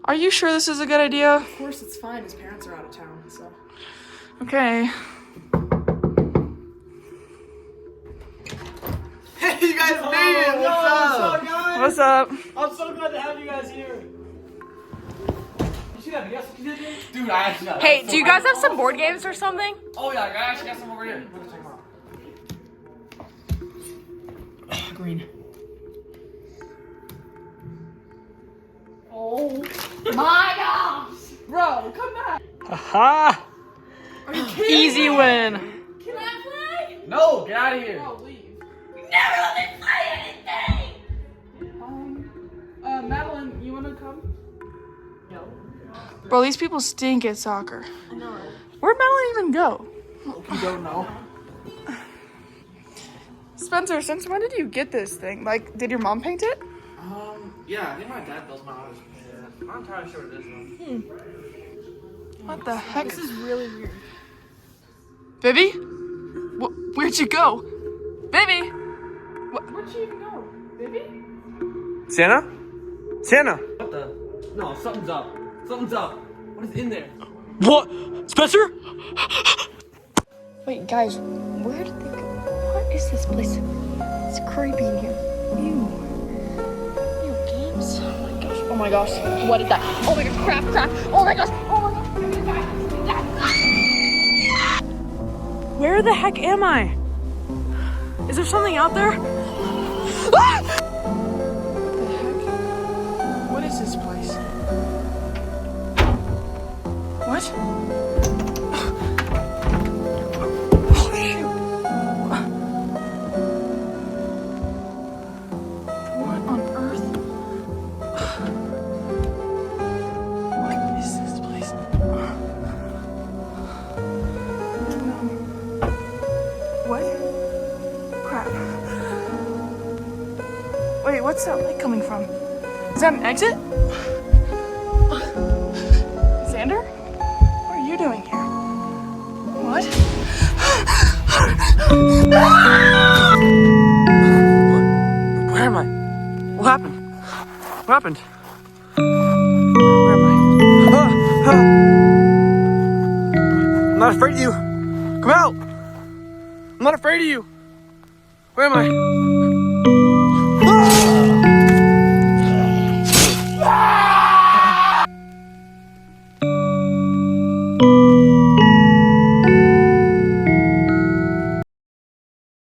Are you sure this is a good idea? Of course it's fine. His parents are out of town, so. Okay. Hey, you guys made it! What's up? guys? What's up? I'm so glad to have you guys here. You see that video you did? Dude, I actually got Hey, do you guys have some board games or something? Oh, yeah, I actually got some over here. Let me check them out. Green. Oh my gosh! Bro, come back! Aha! Are you kidding Easy me? win. Can I play? No, get out of here. Bro, leave. Never let me play anything! Madeline, you wanna come? No. Bro, these people stink at soccer. No. Where'd Madeline even go? You don't know. Spencer, since when did you get this thing? Like, did your mom paint it? Yeah, I think my dad built my house. Yeah, I'm not entirely sure what it is, though. What the heck? This is really weird. Bibby? Where'd you go? Bibby? Where'd she even go? Baby? Santa? Santa? What the? No, something's up. Something's up. What is in there? What? Spencer? Wait, guys, where did they go? What is this place? It's creepy in here. Ew. Ew, games? Oh my gosh. What is that? Oh my gosh, crap. Oh my gosh. Where the heck am I? Is there something out there? Ah! What the heck? What is this place? What? Oh, shoot. What on earth? What is this place? What? Crap. Wait, what's that light coming from? Is that an exit? Xander? What are you doing here? What? Where am I? What happened? What happened? Where am I? I'm not afraid of you. Come out! I'm not afraid of you. Where am I?